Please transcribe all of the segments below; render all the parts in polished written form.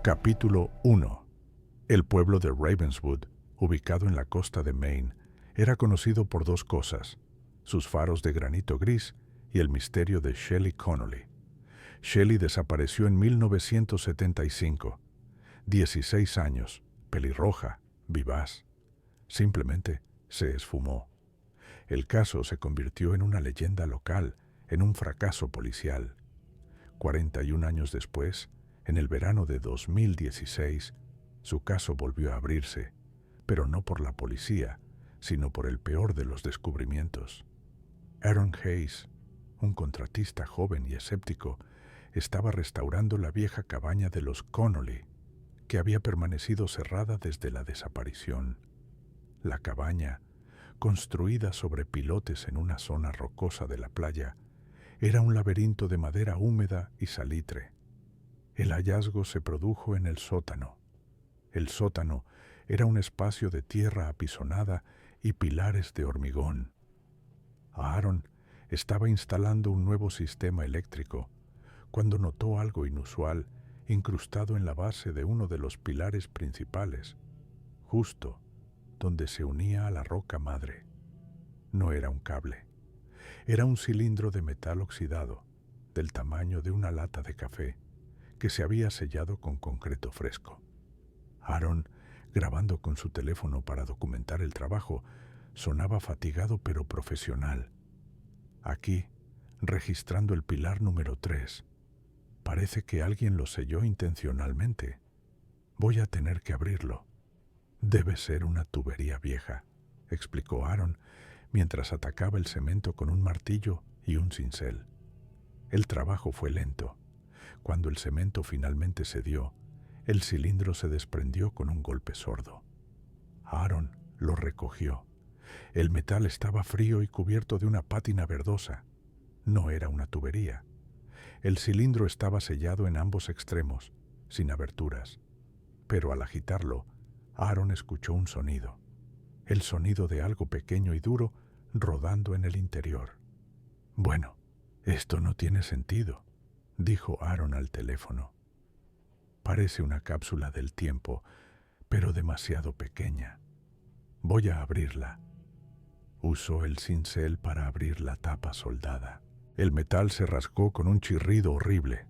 Capítulo 1. El pueblo de Ravenswood, ubicado en la costa de Maine, era conocido por dos cosas: sus faros de granito gris y el misterio de Shelley Connolly. Shelley desapareció en 1975. 16 años, pelirroja, vivaz. Simplemente se esfumó. El caso se convirtió en una leyenda local, en un fracaso policial. 41 años después, en el verano de 2016, su caso volvió a abrirse, pero no por la policía, sino por el peor de los descubrimientos. Aaron Hayes, un contratista joven y escéptico, estaba restaurando la vieja cabaña de los Connolly, que había permanecido cerrada desde la desaparición. La cabaña, construida sobre pilotes en una zona rocosa de la playa, era un laberinto de madera húmeda y salitre. El hallazgo se produjo en el sótano. El sótano era un espacio de tierra apisonada y pilares de hormigón. Aaron estaba instalando un nuevo sistema eléctrico cuando notó algo inusual incrustado en la base de uno de los pilares principales, justo donde se unía a la roca madre. No era un cable. Era un cilindro de metal oxidado, del tamaño de una lata de café, que se había sellado con concreto fresco. Aaron, grabando con su teléfono para documentar el trabajo, sonaba fatigado pero profesional. Aquí, registrando el pilar número 3. Parece que alguien lo selló intencionalmente. Voy a tener que abrirlo. Debe ser una tubería vieja, explicó Aaron, mientras atacaba el cemento con un martillo y un cincel. El trabajo fue lento. Cuando el cemento finalmente cedió, el cilindro se desprendió con un golpe sordo. Aaron lo recogió. El metal estaba frío y cubierto de una pátina verdosa. No era una tubería. El cilindro estaba sellado en ambos extremos, sin aberturas. Pero al agitarlo, Aaron escuchó un sonido. El sonido de algo pequeño y duro rodando en el interior. Bueno, esto no tiene sentido, dijo Aaron al teléfono. Parece una cápsula del tiempo, pero demasiado pequeña. Voy a abrirla. Usó el cincel para abrir la tapa soldada. El metal se rasgó con un chirrido horrible.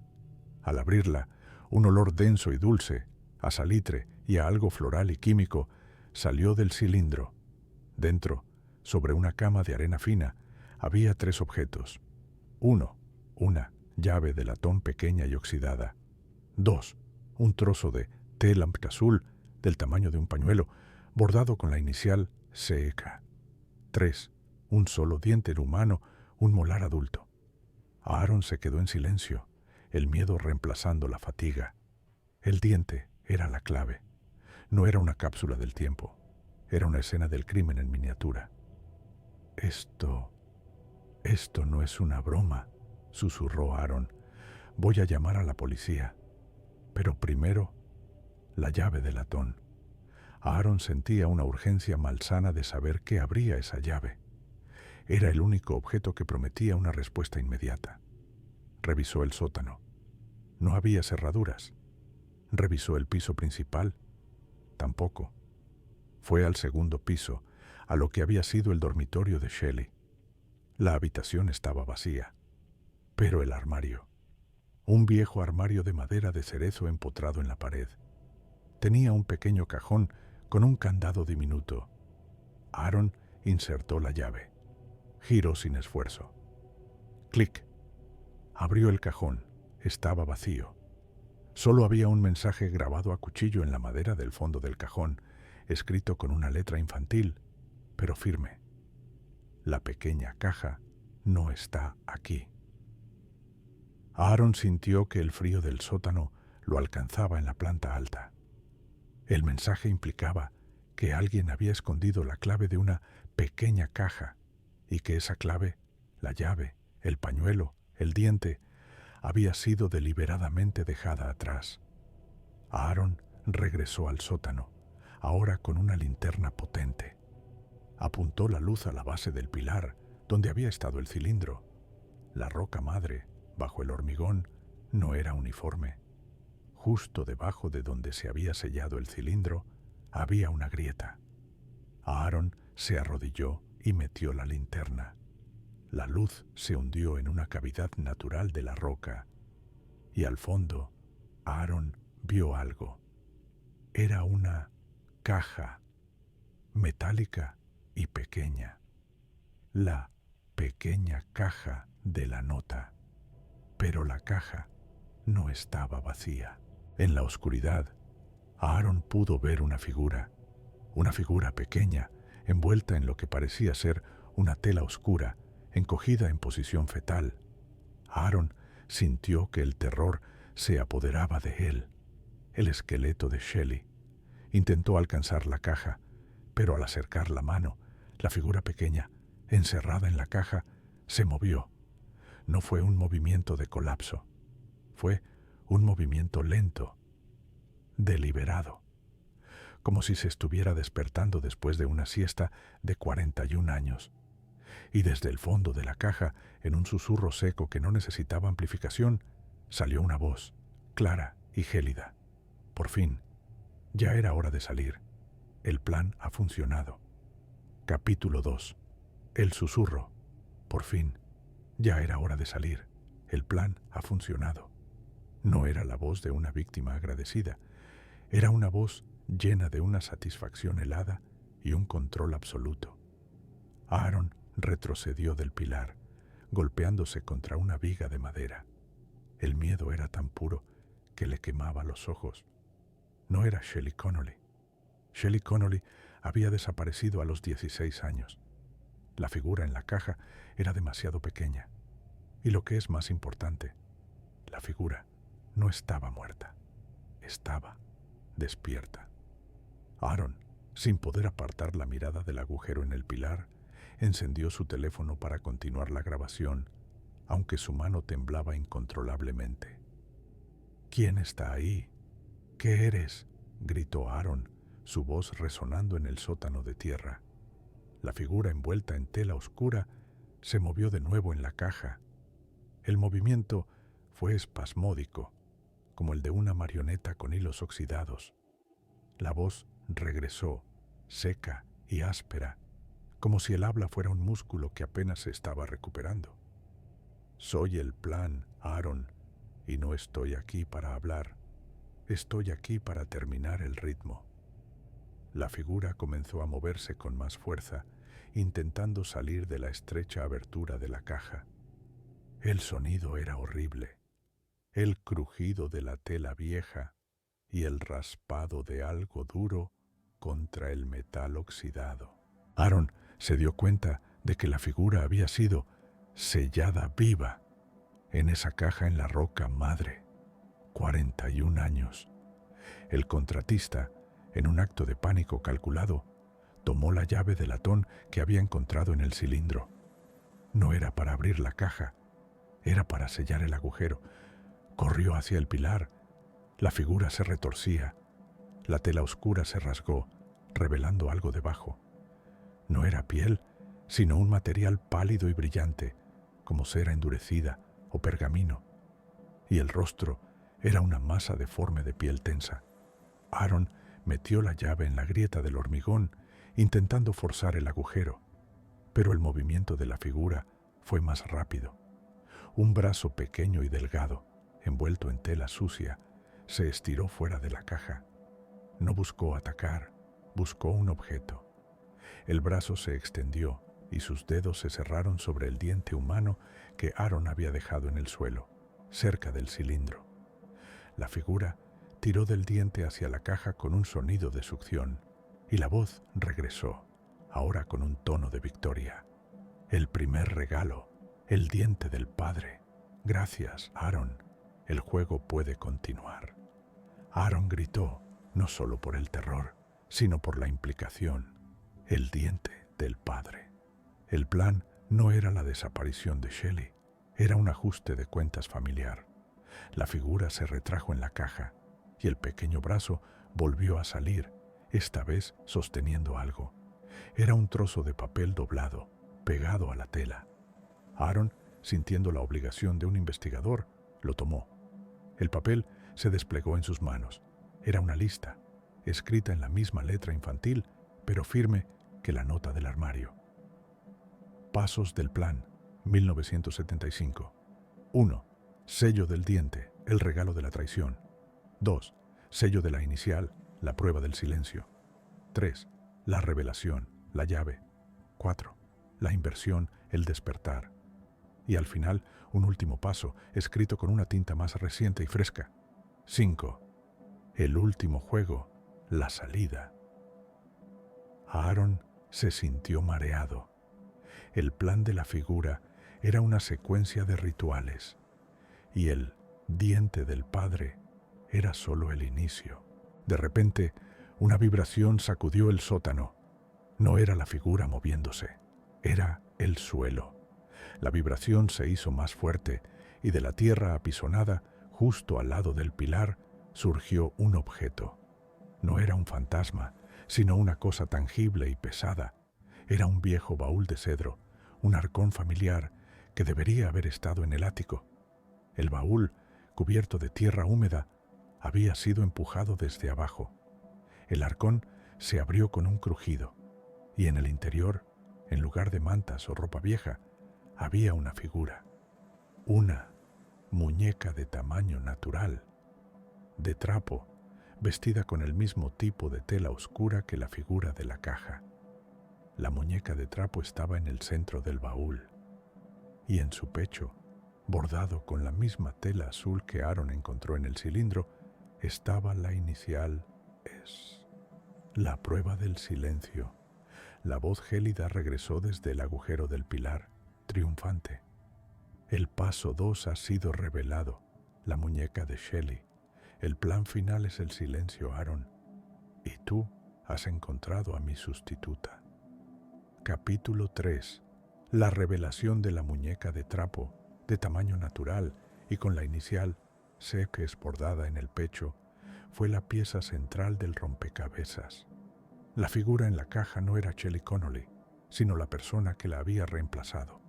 Al abrirla, un olor denso y dulce, a salitre y a algo floral y químico, salió del cilindro. Dentro, sobre una cama de arena fina, había 3 objetos. 1, una llave de latón pequeña y oxidada. 2, un trozo de tela azul del tamaño de un pañuelo, bordado con la inicial CK. 3, un solo diente humano, un molar adulto. Aaron se quedó en silencio, el miedo reemplazando la fatiga. El diente era la clave. No era una cápsula del tiempo. Era una escena del crimen en miniatura. Esto no es una broma, susurró Aaron. Voy a llamar a la policía. Pero primero, la llave de latón. Aaron sentía una urgencia malsana de saber qué abría esa llave. Era el único objeto que prometía una respuesta inmediata. Revisó el sótano. No había cerraduras. Revisó el piso principal. Tampoco. Fue al segundo piso, a lo que había sido el dormitorio de Shelley. La habitación estaba vacía. Pero el armario. Un viejo armario de madera de cerezo empotrado en la pared. Tenía un pequeño cajón con un candado diminuto. Aaron insertó la llave. Giró sin esfuerzo. Clic. Abrió el cajón. Estaba vacío. Solo había un mensaje grabado a cuchillo en la madera del fondo del cajón, escrito con una letra infantil, pero firme. La pequeña caja no está aquí. Aaron sintió que el frío del sótano lo alcanzaba en la planta alta. El mensaje implicaba que alguien había escondido la clave de una pequeña caja y que esa clave, la llave, el pañuelo, el diente, había sido deliberadamente dejada atrás. Aaron regresó al sótano, ahora con una linterna potente. Apuntó la luz a la base del pilar, donde había estado el cilindro. La roca madre, bajo el hormigón, no era uniforme. Justo debajo de donde se había sellado el cilindro, había una grieta. Aaron se arrodilló y metió la linterna. La luz se hundió en una cavidad natural de la roca, y al fondo, Aaron vio algo. Era una caja metálica y pequeña. La pequeña caja de la nota. Pero la caja no estaba vacía. En la oscuridad, Aaron pudo ver una figura pequeña, envuelta en lo que parecía ser una tela oscura, encogida en posición fetal. Aaron sintió que el terror se apoderaba de él. El esqueleto de Shelley. Intentó alcanzar la caja, pero al acercar la mano, la figura pequeña, encerrada en la caja, se movió. No fue un movimiento de colapso. Fue un movimiento lento, deliberado, como si se estuviera despertando después de una siesta de 41 años. Y desde el fondo de la caja, en un susurro seco que no necesitaba amplificación, salió una voz, clara y gélida. Por fin, ya era hora de salir. El plan ha funcionado. Capítulo 2. El susurro. Por fin, ya era hora de salir. El plan ha funcionado. No era la voz de una víctima agradecida. Era una voz llena de una satisfacción helada y un control absoluto. Aaron retrocedió del pilar, golpeándose contra una viga de madera. El miedo era tan puro que le quemaba los ojos. No era Shelley Connolly. Shelley Connolly había desaparecido a los 16 años. La figura en la caja era demasiado pequeña. Y lo que es más importante, la figura no estaba muerta. Estaba despierta. Aaron, sin poder apartar la mirada del agujero en el pilar, encendió su teléfono para continuar la grabación, aunque su mano temblaba incontrolablemente. ¿Quién está ahí? ¿Qué eres?, gritó Aaron, su voz resonando en el sótano de tierra. La figura envuelta en tela oscura se movió de nuevo en la caja. El movimiento fue espasmódico, como el de una marioneta con hilos oxidados. La voz regresó, seca y áspera, como si el habla fuera un músculo que apenas se estaba recuperando. Soy el plan, Aaron, y no estoy aquí para hablar. Estoy aquí para terminar el ritmo. La figura comenzó a moverse con más fuerza, intentando salir de la estrecha abertura de la caja. El sonido era horrible. El crujido de la tela vieja y el raspado de algo duro contra el metal oxidado. Aaron se dio cuenta de que la figura había sido sellada viva en esa caja en la roca madre. 41 años. El contratista, en un acto de pánico calculado, tomó la llave de latón que había encontrado en el cilindro. No era para abrir la caja, era para sellar el agujero. Corrió hacia el pilar. La figura se retorcía. La tela oscura se rasgó, revelando algo debajo. No era piel, sino un material pálido y brillante, como cera endurecida o pergamino. Y el rostro era una masa deforme de piel tensa. Aaron metió la llave en la grieta del hormigón, intentando forzar el agujero, pero el movimiento de la figura fue más rápido. Un brazo pequeño y delgado, envuelto en tela sucia, se estiró fuera de la caja. No buscó atacar, buscó un objeto. El brazo se extendió y sus dedos se cerraron sobre el diente humano que Aaron había dejado en el suelo, cerca del cilindro. La figura tiró del diente hacia la caja con un sonido de succión, y la voz regresó, ahora con un tono de victoria. El primer regalo, el diente del padre. Gracias, Aaron. El juego puede continuar. Aaron gritó, no solo por el terror, sino por la implicación. El diente del padre. El plan no era la desaparición de Shelley, era un ajuste de cuentas familiar. La figura se retrajo en la caja y el pequeño brazo volvió a salir, esta vez sosteniendo algo. Era un trozo de papel doblado, pegado a la tela. Aaron, sintiendo la obligación de un investigador, lo tomó. El papel se desplegó en sus manos. Era una lista, escrita en la misma letra infantil, pero firme que la nota del armario. Pasos del plan, 1975. 1. Sello del diente, el regalo de la traición. 2. Sello de la inicial, la prueba del silencio. 3. La revelación, la llave. 4. La inversión, el despertar. Y al final, un último paso, escrito con una tinta más reciente y fresca. 5. El último juego, la salida. Aaron se sintió mareado. El plan de la figura era una secuencia de rituales, y el diente del padre era solo el inicio. De repente, una vibración sacudió el sótano. No era la figura moviéndose, era el suelo. La vibración se hizo más fuerte, y de la tierra apisonada, justo al lado del pilar, surgió un objeto. No era un fantasma, sino una cosa tangible y pesada. Era un viejo baúl de cedro, un arcón familiar que debería haber estado en el ático. El baúl, cubierto de tierra húmeda, había sido empujado desde abajo. El arcón se abrió con un crujido, y en el interior, en lugar de mantas o ropa vieja, había una figura. Una muñeca de tamaño natural, de trapo, vestida con el mismo tipo de tela oscura que la figura de la caja. La muñeca de trapo estaba en el centro del baúl, y en su pecho, bordado con la misma tela azul que Aaron encontró en el cilindro, estaba la inicial S. La prueba del silencio. La voz gélida regresó desde el agujero del pilar, triunfante. El paso 2 ha sido revelado, la muñeca de Shelley. El plan final es el silencio, Aaron, y tú has encontrado a mi sustituta. Capítulo 3. La revelación de la muñeca de trapo, de tamaño natural y con la inicial C que es bordada en el pecho, fue la pieza central del rompecabezas. La figura en la caja no era Shelley Connolly, sino la persona que la había reemplazado.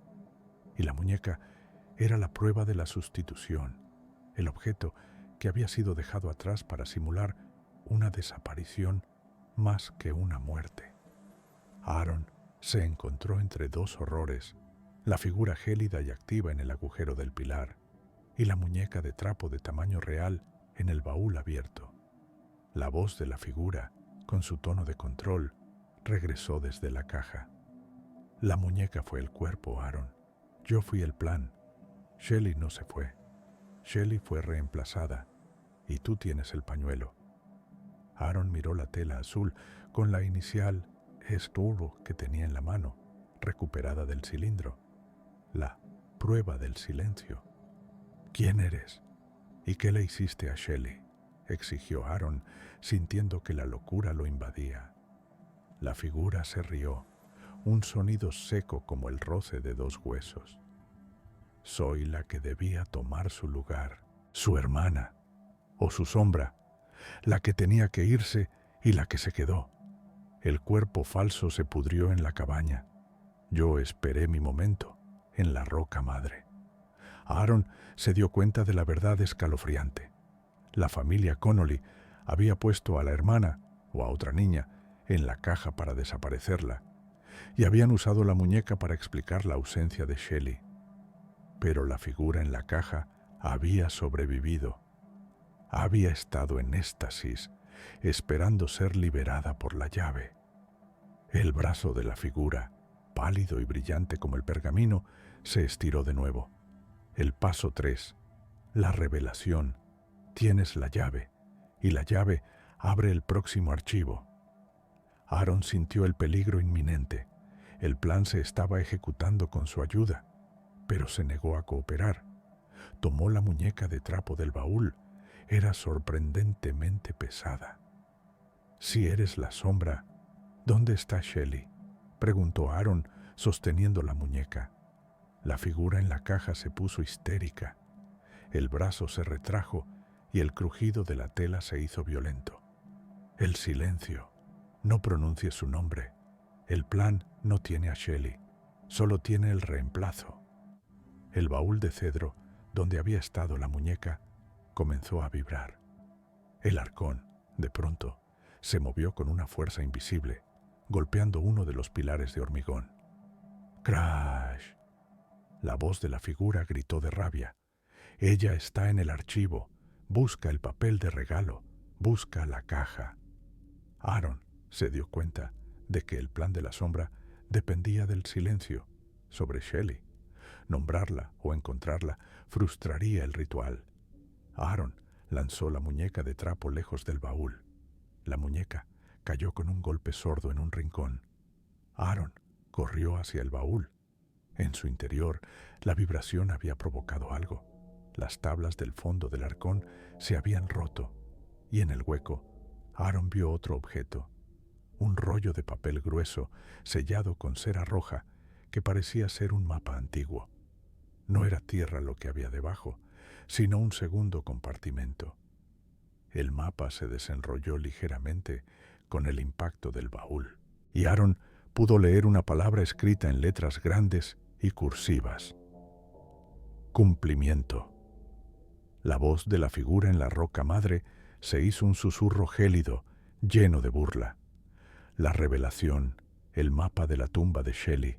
Y la muñeca era la prueba de la sustitución, el objeto que había sido dejado atrás para simular una desaparición más que una muerte. Aaron se encontró entre dos horrores, la figura gélida y activa en el agujero del pilar y la muñeca de trapo de tamaño real en el baúl abierto. La voz de la figura, con su tono de control, regresó desde la caja. La muñeca fue el cuerpo, Aaron. Yo fui el plan. Shelley no se fue. Shelley fue reemplazada y tú tienes el pañuelo. Aaron miró la tela azul con la inicial S-Turbo que tenía en la mano, recuperada del cilindro. La prueba del silencio. ¿Quién eres? ¿Y qué le hiciste a Shelley?, exigió Aaron, sintiendo que la locura lo invadía. La figura se rió, un sonido seco como el roce de dos huesos. Soy la que debía tomar su lugar, su hermana, o su sombra, la que tenía que irse y la que se quedó. El cuerpo falso se pudrió en la cabaña. Yo esperé mi momento, en la roca madre. Aaron se dio cuenta de la verdad escalofriante. La familia Connolly había puesto a la hermana, o a otra niña, en la caja para desaparecerla, y habían usado la muñeca para explicar la ausencia de Shelley. Pero la figura en la caja había sobrevivido. Había estado en éxtasis, esperando ser liberada por la llave. El brazo de la figura, pálido y brillante como el pergamino, se estiró de nuevo. El paso 3, la revelación. Tienes la llave, y la llave abre el próximo archivo. Aaron sintió el peligro inminente. El plan se estaba ejecutando con su ayuda, pero se negó a cooperar. Tomó la muñeca de trapo del baúl. Era sorprendentemente pesada. Si eres la sombra, ¿dónde está Shelley?, preguntó Aaron, sosteniendo la muñeca. La figura en la caja se puso histérica. El brazo se retrajo y el crujido de la tela se hizo violento. El silencio. No pronuncies su nombre. El plan no tiene a Shelley, solo tiene el reemplazo. El baúl de cedro, donde había estado la muñeca, comenzó a vibrar. El arcón, de pronto, se movió con una fuerza invisible, golpeando uno de los pilares de hormigón. ¡Crash! La voz de la figura gritó de rabia. Ella está en el archivo. Busca el papel de regalo. Busca la caja. Aaron se dio cuenta de que el plan de la sombra dependía del silencio sobre Shelley. Nombrarla o encontrarla frustraría el ritual. Aaron lanzó la muñeca de trapo lejos del baúl. La muñeca cayó con un golpe sordo en un rincón. Aaron corrió hacia el baúl. En su interior, la vibración había provocado algo. Las tablas del fondo del arcón se habían roto, y en el hueco, Aaron vio otro objeto, un rollo de papel grueso sellado con cera roja que parecía ser un mapa antiguo. No era tierra lo que había debajo, sino un segundo compartimento. El mapa se desenrolló ligeramente con el impacto del baúl, y Aaron pudo leer una palabra escrita en letras grandes y cursivas. Cumplimiento. La voz de la figura en la roca madre se hizo un susurro gélido, lleno de burla. La revelación, el mapa de la tumba de Shelley.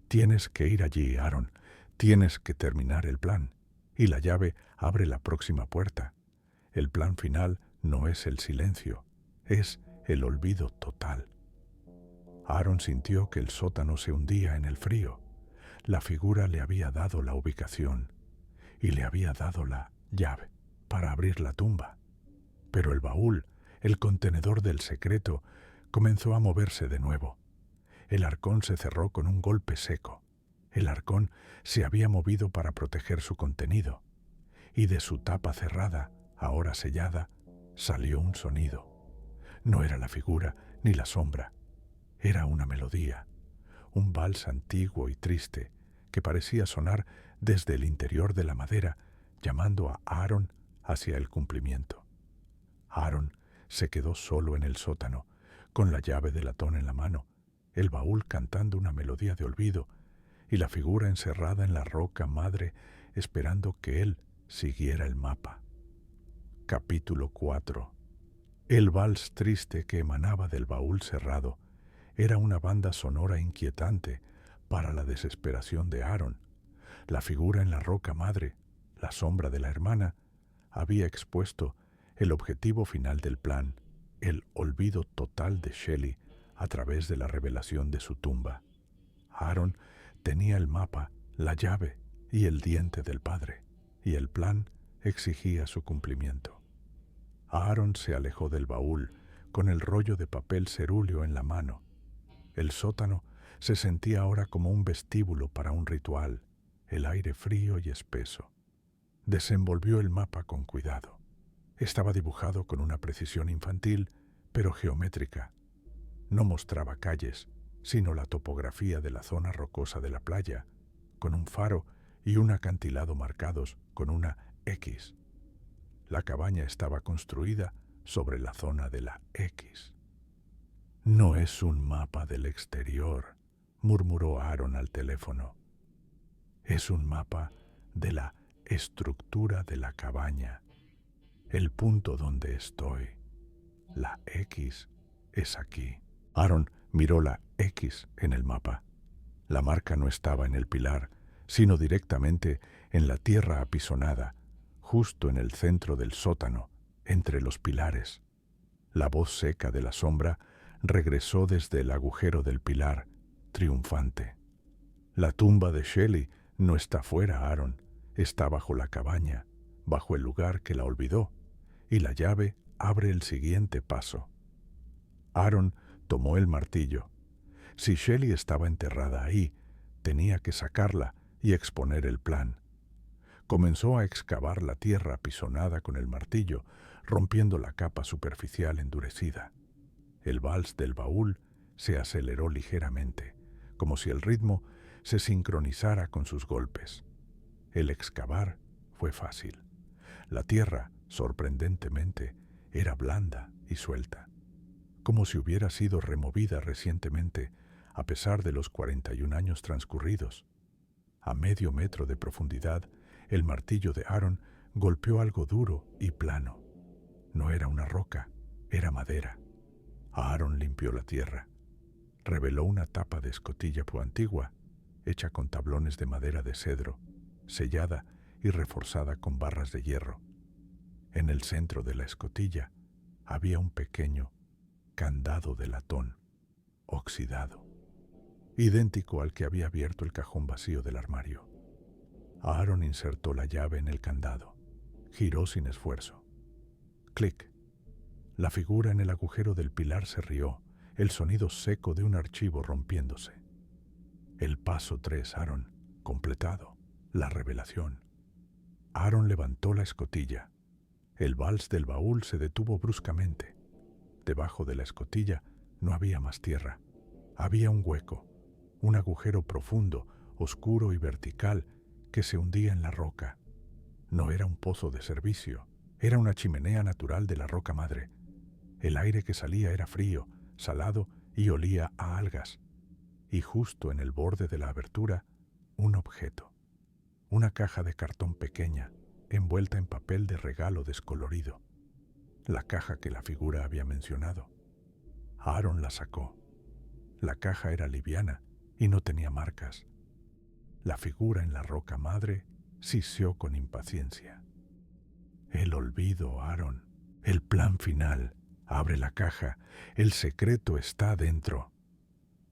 Tienes que ir allí, Aaron. Tienes que terminar el plan. Y la llave abre la próxima puerta. El plan final no es el silencio, es el olvido total. Aaron sintió que el sótano se hundía en el frío. La figura le había dado la ubicación y le había dado la llave para abrir la tumba. Pero el baúl, el contenedor del secreto, comenzó a moverse de nuevo. El arcón se cerró con un golpe seco. El arcón se había movido para proteger su contenido, y de su tapa cerrada, ahora sellada, salió un sonido. No era la figura ni la sombra, era una melodía, un vals antiguo y triste que parecía sonar desde el interior de la madera, llamando a Aaron hacia el cumplimiento. Aaron se quedó solo en el sótano, con la llave de latón en la mano, el baúl cantando una melodía de olvido y la figura encerrada en la roca madre esperando que él siguiera el mapa. Capítulo 4. El vals triste que emanaba del baúl cerrado era una banda sonora inquietante para la desesperación de Aaron. La figura en la roca madre, la sombra de la hermana, había expuesto el objetivo final del plan, el olvido total de Shelley a través de la revelación de su tumba. Aaron tenía el mapa, la llave y el diente del padre, y el plan exigía su cumplimiento. Aaron se alejó del baúl con el rollo de papel cerúleo en la mano. El sótano se sentía ahora como un vestíbulo para un ritual, el aire frío y espeso. Desenvolvió el mapa con cuidado. Estaba dibujado con una precisión infantil, pero geométrica. No mostraba calles, sino la topografía de la zona rocosa de la playa, con un faro y un acantilado marcados con una X. La cabaña estaba construida sobre la zona de la X. No es un mapa del exterior, murmuró Aaron al teléfono. Es un mapa de la estructura de la cabaña, el punto donde estoy. La X es aquí. Aaron miró la X en el mapa. La marca no estaba en el pilar, sino directamente en la tierra apisonada, justo en el centro del sótano, entre los pilares. La voz seca de la sombra regresó desde el agujero del pilar, triunfante. La tumba de Shelley no está fuera, Aaron, está bajo la cabaña, bajo el lugar que la olvidó, y la llave abre el siguiente paso. Aaron tomó el martillo. Si Shelley estaba enterrada ahí, tenía que sacarla y exponer el plan. Comenzó a excavar la tierra apisonada con el martillo, rompiendo la capa superficial endurecida. El vals del baúl se aceleró ligeramente, como si el ritmo se sincronizara con sus golpes. El excavar fue fácil. La tierra, sorprendentemente, era blanda y suelta, como si hubiera sido removida recientemente, a pesar de los 41 años transcurridos. A medio metro de profundidad, el martillo de Aaron golpeó algo duro y plano. No era una roca, era madera. Aaron limpió la tierra. Reveló una tapa de escotilla antigua, hecha con tablones de madera de cedro, sellada y reforzada con barras de hierro. En el centro de la escotilla había un pequeño candado de latón, oxidado, idéntico al que había abierto el cajón vacío del armario. Aaron insertó la llave en el candado. Giró sin esfuerzo. Clic. La figura en el agujero del pilar se rió, el sonido seco de un archivo rompiéndose. El paso 3, Aaron, completado. La revelación. Aaron levantó la escotilla. El vals del baúl se detuvo bruscamente. Debajo de la escotilla no había más tierra. Había un hueco, un agujero profundo, oscuro y vertical que se hundía en la roca. No era un pozo de servicio, era una chimenea natural de la roca madre. El aire que salía era frío, salado y olía a algas. Y justo en el borde de la abertura, un objeto. Una caja de cartón pequeña, envuelta en papel de regalo descolorido. La caja que la figura había mencionado. Aaron la sacó. La caja era liviana y no tenía marcas. La figura en la roca madre siseó con impaciencia. El olvido, Aaron. El plan final. Abre la caja. El secreto está dentro.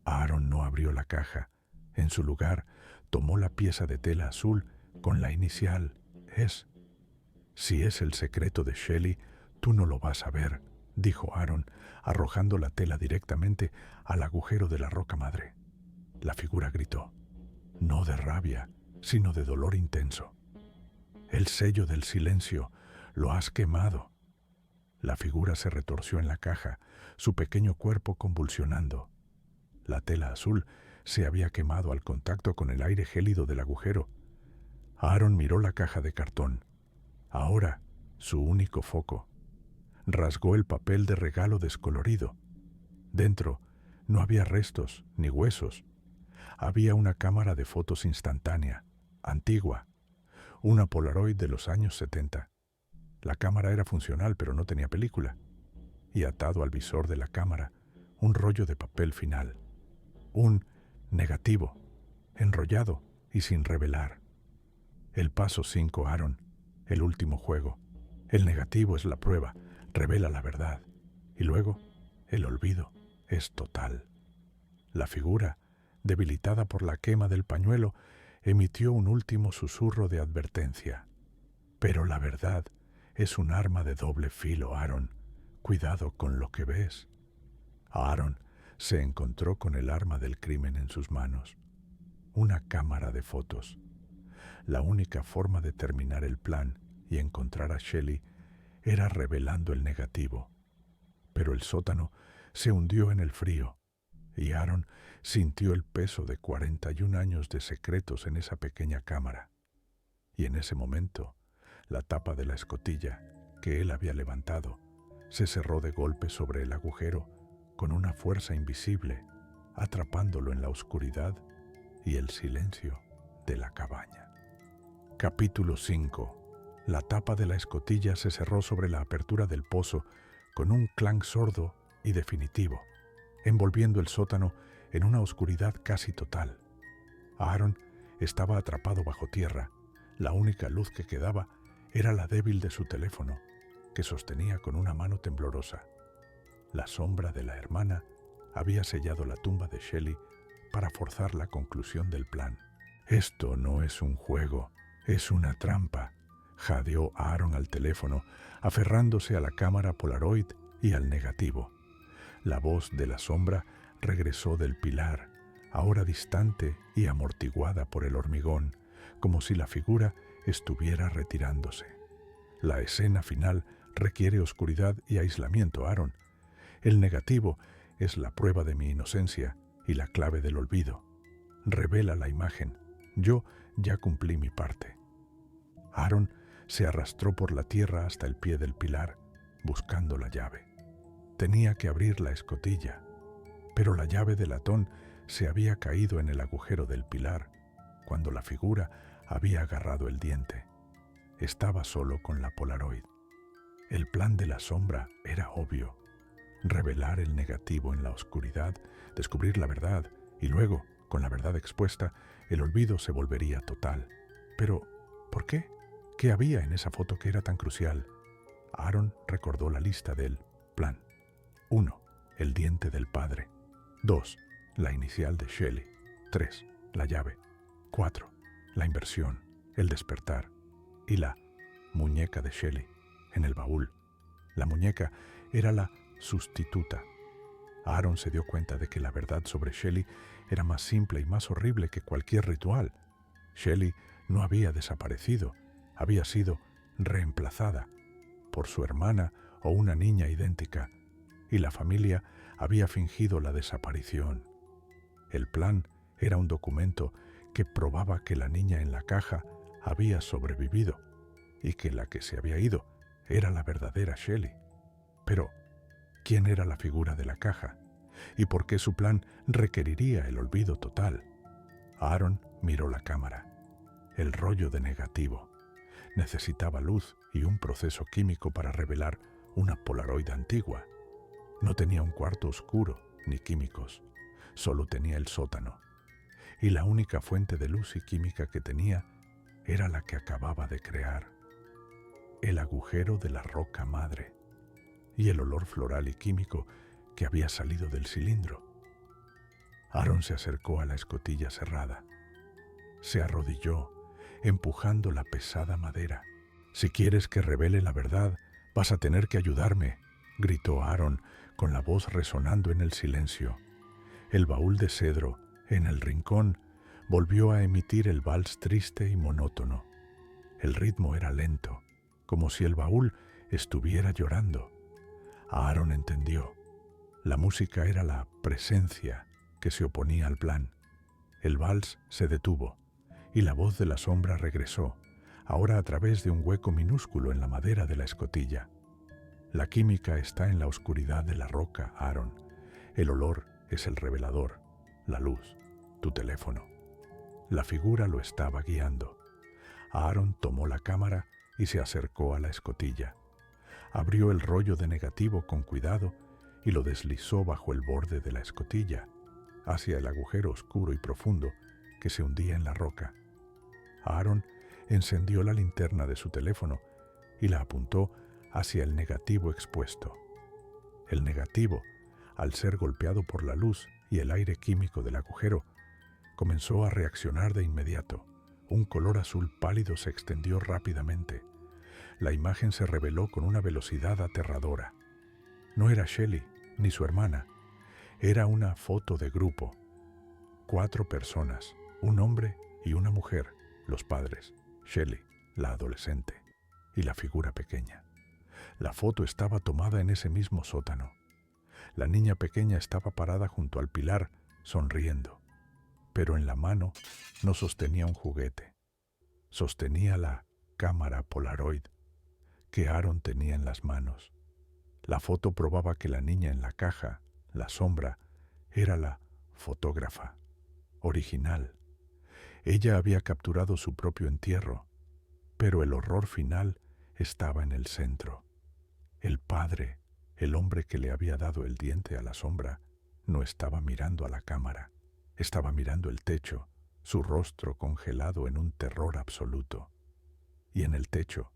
Aaron no abrió la caja. En su lugar, tomó la pieza de tela azul con la inicial S. Si es el secreto de Shelley, tú no lo vas a ver, dijo Aaron, arrojando la tela directamente al agujero de la roca madre. La figura gritó, no de rabia, sino de dolor intenso. El sello del silencio, lo has quemado. La figura se retorció en la caja, su pequeño cuerpo convulsionando. La tela azul se había quemado al contacto con el aire gélido del agujero. Aaron miró la caja de cartón. Ahora, su único foco. Rasgó el papel de regalo descolorido. Dentro no había restos ni huesos. Había una cámara de fotos instantánea, antigua, una Polaroid de los años 70. La cámara era funcional, pero no tenía película. Y atado al visor de la cámara, un rollo de papel final. Un negativo, enrollado y sin revelar. El paso 5, Aaron, el último juego. El negativo es la prueba, revela la verdad. Y luego, el olvido es total. La figura, debilitada por la quema del pañuelo, emitió un último susurro de advertencia. Pero la verdad es un arma de doble filo, Aaron. Cuidado con lo que ves. Aaron se encontró con el arma del crimen en sus manos. Una cámara de fotos. La única forma de terminar el plan y encontrar a Shelley era revelando el negativo. Pero el sótano se hundió en el frío y Aaron sintió el peso de 41 años de secretos en esa pequeña cámara. Y en ese momento, la tapa de la escotilla que él había levantado se cerró de golpe sobre el agujero con una fuerza invisible, atrapándolo en la oscuridad y el silencio de la cabaña. Capítulo 5. La tapa de la escotilla se cerró sobre la apertura del pozo con un clanc sordo y definitivo, envolviendo el sótano en una oscuridad casi total. Aaron estaba atrapado bajo tierra. La única luz que quedaba era la débil de su teléfono, que sostenía con una mano temblorosa. La sombra de la hermana había sellado la tumba de Shelley para forzar la conclusión del plan. Esto no es un juego, es una trampa, jadeó Aaron al teléfono, aferrándose a la cámara Polaroid y al negativo. La voz de la sombra regresó del pilar, ahora distante y amortiguada por el hormigón, como si la figura estuviera retirándose. La escena final requiere oscuridad y aislamiento, Aaron. El negativo es la prueba de mi inocencia y la clave del olvido. Revela la imagen. Yo ya cumplí mi parte. Aaron se arrastró por la tierra hasta el pie del pilar, buscando la llave. Tenía que abrir la escotilla, pero la llave de latón se había caído en el agujero del pilar cuando la figura había agarrado el diente. estaba solo con la Polaroid. El plan de la sombra era obvio: revelar el negativo en la oscuridad, descubrir la verdad, y luego, con la verdad expuesta, el olvido se volvería total. Pero, ¿por qué? ¿Qué había en esa foto que era tan crucial? Aaron recordó la lista del plan. 1. El diente del padre. 2. La inicial de Shelley. 3. La llave. 4. La inversión, el despertar. Y la muñeca de Shelley en el baúl. La muñeca era la sustituta. Aaron se dio cuenta de que la verdad sobre Shelley era más simple y más horrible que cualquier ritual. Shelley no había desaparecido, había sido reemplazada por su hermana o una niña idéntica, y la familia había fingido la desaparición. El plan era un documento que probaba que la niña en la caja había sobrevivido y que la que se había ido era la verdadera Shelley. Pero, ¿quién era la figura de la caja? ¿Y por qué su plan requeriría el olvido total? Aaron miró la cámara. El rollo de negativo. Necesitaba luz y un proceso químico para revelar una Polaroid antigua. No tenía un cuarto oscuro ni químicos, solo tenía el sótano. Y la única fuente de luz y química que tenía era la que acababa de crear: el agujero de la roca madre y el olor floral y químico que había salido del cilindro. Aaron se acercó a la escotilla cerrada. Se arrodilló, empujando la pesada madera. «Si quieres que revele la verdad, vas a tener que ayudarme», gritó Aaron, con la voz resonando en el silencio. El baúl de cedro, en el rincón, volvió a emitir el vals triste y monótono. El ritmo era lento, como si el baúl estuviera llorando. Aaron entendió. La música era la presencia que se oponía al plan. El vals se detuvo y la voz de la sombra regresó, ahora a través de un hueco minúsculo en la madera de la escotilla. La química está en la oscuridad de la roca, Aaron. El olor es el revelador, la luz, tu teléfono. La figura lo estaba guiando. Aaron tomó la cámara y se acercó a la escotilla. Abrió el rollo de negativo con cuidado y lo deslizó bajo el borde de la escotilla, hacia el agujero oscuro y profundo que se hundía en la roca. Aaron encendió la linterna de su teléfono y la apuntó hacia el negativo expuesto. El negativo, al ser golpeado por la luz y el aire químico del agujero, comenzó a reaccionar de inmediato. Un color azul pálido se extendió rápidamente. La imagen se reveló con una velocidad aterradora. No era Shelley ni su hermana. Era una foto de grupo. 4 personas, un hombre y una mujer, los padres, Shelley, la adolescente, y la figura pequeña. La foto estaba tomada en ese mismo sótano. La niña pequeña estaba parada junto al pilar, sonriendo, pero en la mano no sostenía un juguete. Sostenía la cámara Polaroid que Aaron tenía en las manos. La foto probaba que la niña en la caja, la sombra, era la fotógrafa original. Ella había capturado su propio entierro, pero el horror final estaba en el centro. El padre, el hombre que le había dado el diente a la sombra, no estaba mirando a la cámara, estaba mirando el techo, su rostro congelado en un terror absoluto. Y en el techo,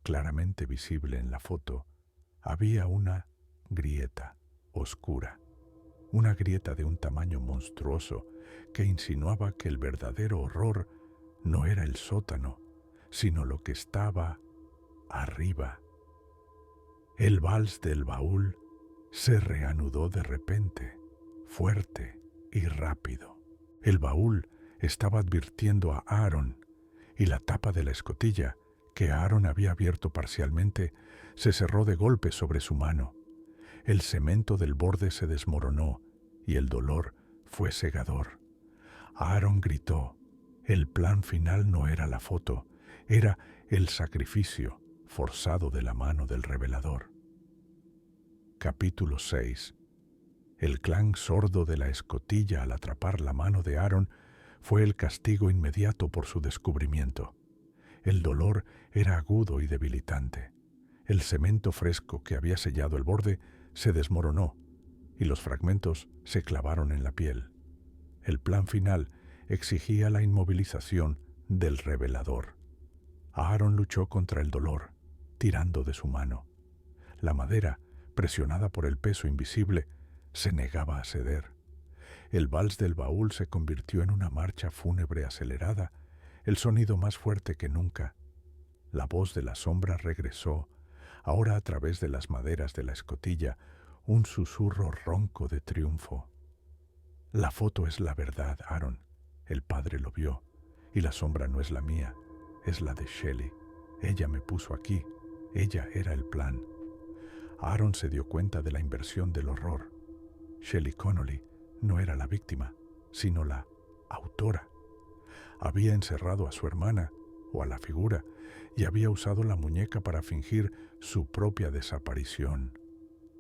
claramente visible en la foto, había una grieta oscura, una grieta de un tamaño monstruoso que insinuaba que el verdadero horror no era el sótano, sino lo que estaba arriba. El vals del baúl se reanudó de repente, fuerte y rápido. El baúl estaba advirtiendo a Aaron, y la tapa de la escotilla, que Aaron había abierto parcialmente, se cerró de golpe sobre su mano. El cemento del borde se desmoronó y el dolor fue cegador. Aaron gritó. El plan final no era la foto, era el sacrificio forzado de la mano del revelador. Capítulo 6. El clan sordo de la escotilla al atrapar la mano de Aaron fue el castigo inmediato por su descubrimiento. El dolor era agudo y debilitante. El cemento fresco que había sellado el borde se desmoronó y los fragmentos se clavaron en la piel. El plan final exigía la inmovilización del revelador. Aaron luchó contra el dolor, tirando de su mano. La madera, presionada por el peso invisible, se negaba a ceder. El vals del baúl se convirtió en una marcha fúnebre acelerada, el sonido más fuerte que nunca. La voz de la sombra regresó, ahora a través de las maderas de la escotilla, un susurro ronco de triunfo. La foto es la verdad, Aaron. El padre lo vio, y la sombra no es la mía, es la de Shelley. Ella me puso aquí, ella era el plan. Aaron se dio cuenta de la inversión del horror. Shelley Connolly no era la víctima, sino la autora. Había encerrado a su hermana, o a la figura, y había usado la muñeca para fingir su propia desaparición.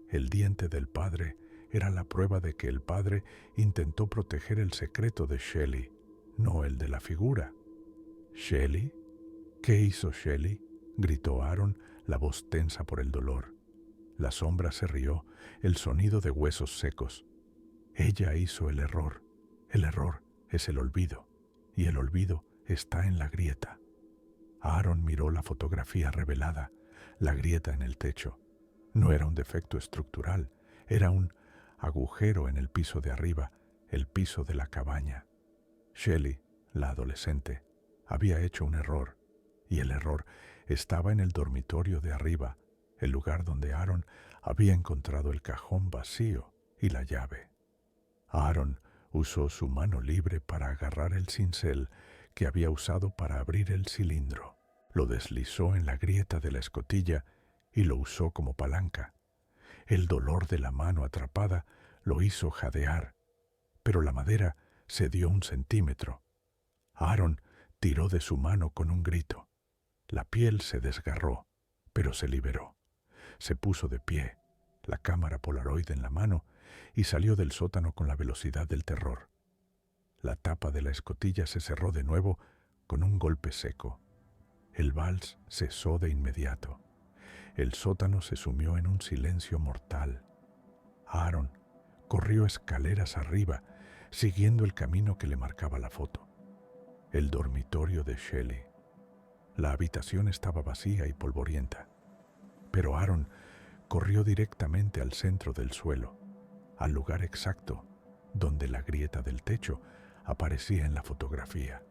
El diente del padre era la prueba de que el padre intentó proteger el secreto de Shelley, no el de la figura. ¿Shelley? ¿Qué hizo Shelley?, gritó Aaron, la voz tensa por el dolor. La sombra se rió, el sonido de huesos secos. Ella hizo el error. El error es el olvido, y el olvido está en la grieta. Aaron miró la fotografía revelada, la grieta en el techo. No era un defecto estructural, era un agujero en el piso de arriba, el piso de la cabaña. Shelley, la adolescente, había hecho un error, y el error estaba en el dormitorio de arriba, el lugar donde Aaron había encontrado el cajón vacío y la llave. Aaron usó su mano libre para agarrar el cincel que había usado para abrir el cilindro. Lo deslizó en la grieta de la escotilla y lo usó como palanca. El dolor de la mano atrapada lo hizo jadear, pero la madera cedió 1 centímetro. Aaron tiró de su mano con un grito. La piel se desgarró, pero se liberó. Se puso de pie, la cámara Polaroid en la mano, y salió del sótano con la velocidad del terror. La tapa de la escotilla se cerró de nuevo con un golpe seco. El vals cesó de inmediato. El sótano se sumió en un silencio mortal. Aaron corrió escaleras arriba, siguiendo el camino que le marcaba la foto. El dormitorio de Shelley. La habitación estaba vacía y polvorienta, pero Aaron corrió directamente al centro del suelo, al lugar exacto donde la grieta del techo aparecía en la fotografía.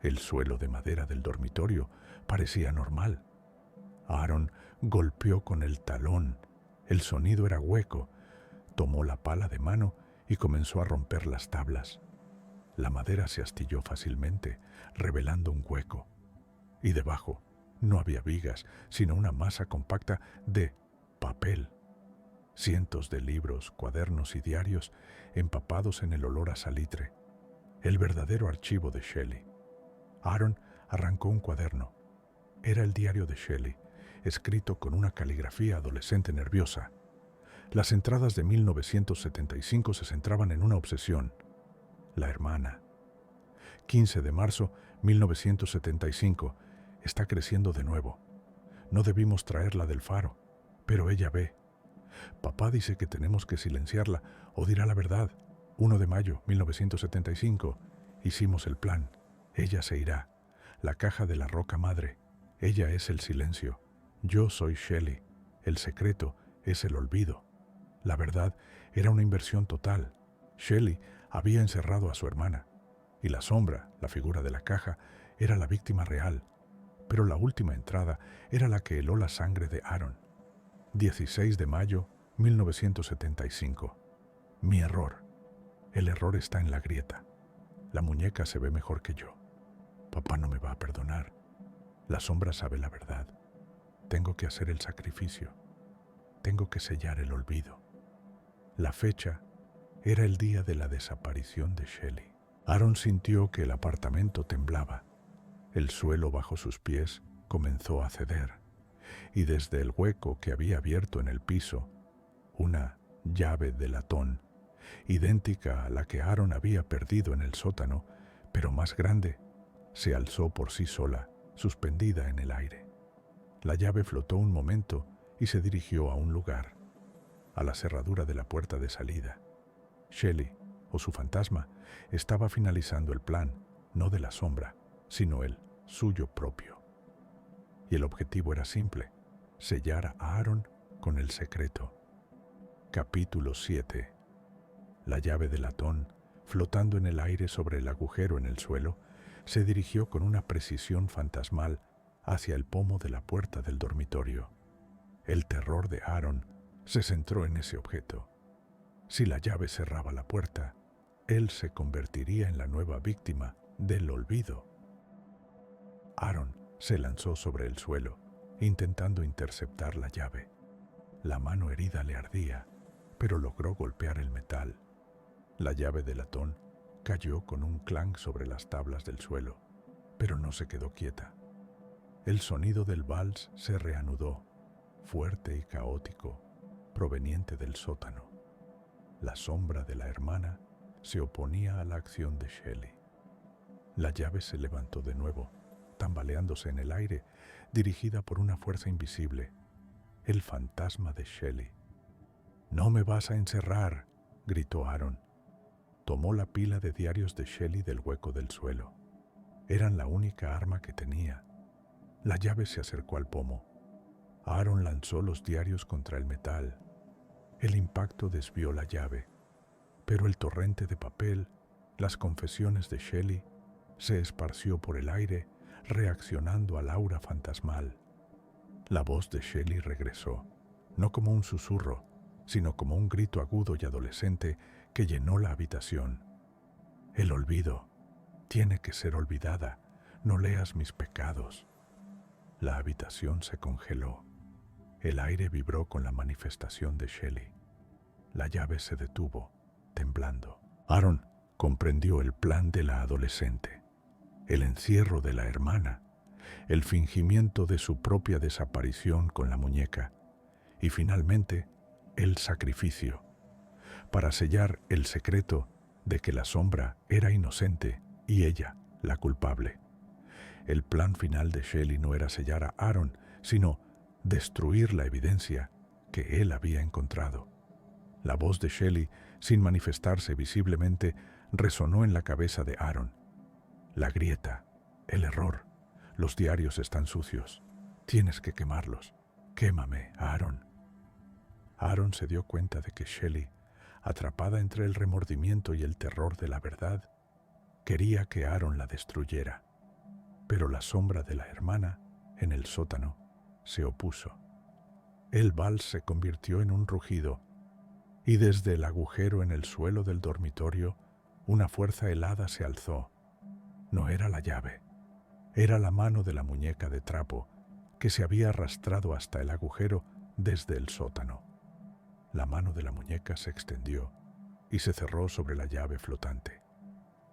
El suelo de madera del dormitorio parecía normal. Aaron golpeó con el talón. El sonido era hueco. Tomó la pala de mano y comenzó a romper las tablas. La madera se astilló fácilmente, revelando un hueco. Y debajo no había vigas, sino una masa compacta de papel. Cientos de libros, cuadernos y diarios empapados en el olor a salitre. El verdadero archivo de Shelley. Aaron arrancó un cuaderno. Era el diario de Shelley, escrito con una caligrafía adolescente nerviosa. Las entradas de 1975 se centraban en una obsesión: la hermana. 15 de marzo 1975. Está creciendo de nuevo. No debimos traerla del faro, pero ella ve. Papá dice que tenemos que silenciarla o dirá la verdad. 1 de mayo 1975. Hicimos el plan. Ella se irá. La caja de la roca madre. Ella es el silencio. Yo soy Shelley. El secreto es el olvido. La verdad era una inversión total. Shelley había encerrado a su hermana, y la sombra, la figura de la caja, era la víctima real. Pero la última entrada era la que heló la sangre de Aaron. 16 de mayo 1975. Mi error. El error está en la grieta. La muñeca se ve mejor que yo. Papá no me va a perdonar. La sombra sabe la verdad. Tengo que hacer el sacrificio. Tengo que sellar el olvido. La fecha era el día de la desaparición de Shelley. Aaron sintió que el apartamento temblaba. El suelo bajo sus pies comenzó a ceder, y desde el hueco que había abierto en el piso, una llave de latón, idéntica a la que Aaron había perdido en el sótano, pero más grande, se alzó por sí sola suspendida en el aire. La llave flotó un momento y se dirigió a un lugar, a la cerradura de la puerta de salida. Shelley, o su fantasma, estaba finalizando el plan, no de la sombra, sino el suyo propio. Y el objetivo era simple: sellar a Aaron con el secreto. Capítulo 7. La llave de latón, flotando en el aire sobre el agujero en el suelo, se dirigió con una precisión fantasmal hacia el pomo de la puerta del dormitorio. El terror de Aaron se centró en ese objeto. Si la llave cerraba la puerta, él se convertiría en la nueva víctima del olvido. Aaron se lanzó sobre el suelo, intentando interceptar la llave. La mano herida le ardía, pero logró golpear el metal. La llave de latón cayó con un clank sobre las tablas del suelo, pero no se quedó quieta. El sonido del vals se reanudó, fuerte y caótico, proveniente del sótano. La sombra de la hermana se oponía a la acción de Shelley. La llave se levantó de nuevo, tambaleándose en el aire, dirigida por una fuerza invisible, el fantasma de Shelley. «¡No me vas a encerrar!», gritó Aaron. Tomó la pila de diarios de Shelley del hueco del suelo. Eran la única arma que tenía. La llave se acercó al pomo. Aaron lanzó los diarios contra el metal. El impacto desvió la llave, pero el torrente de papel, las confesiones de Shelley, se esparció por el aire, reaccionando al aura fantasmal. La voz de Shelley regresó, no como un susurro, sino como un grito agudo y adolescente que llenó la habitación. «El olvido tiene que ser olvidada. No leas mis pecados». La habitación se congeló. El aire vibró con la manifestación de Shelley. La llave se detuvo, temblando. Aaron comprendió el plan de la adolescente, el encierro de la hermana, el fingimiento de su propia desaparición con la muñeca y finalmente el sacrificio, para sellar el secreto de que la sombra era inocente y ella la culpable. El plan final de Shelley no era sellar a Aaron, sino destruir la evidencia que él había encontrado. La voz de Shelley, sin manifestarse visiblemente, resonó en la cabeza de Aaron. «La grieta, el error, los diarios están sucios. Tienes que quemarlos. Quémame, Aaron». Aaron se dio cuenta de que Shelley, atrapada entre el remordimiento y el terror de la verdad, quería que Aaron la destruyera. Pero la sombra de la hermana, en el sótano, se opuso. El vals se convirtió en un rugido, y desde el agujero en el suelo del dormitorio, una fuerza helada se alzó. No era la llave, era la mano de la muñeca de trapo que se había arrastrado hasta el agujero desde el sótano. La mano de la muñeca se extendió y se cerró sobre la llave flotante.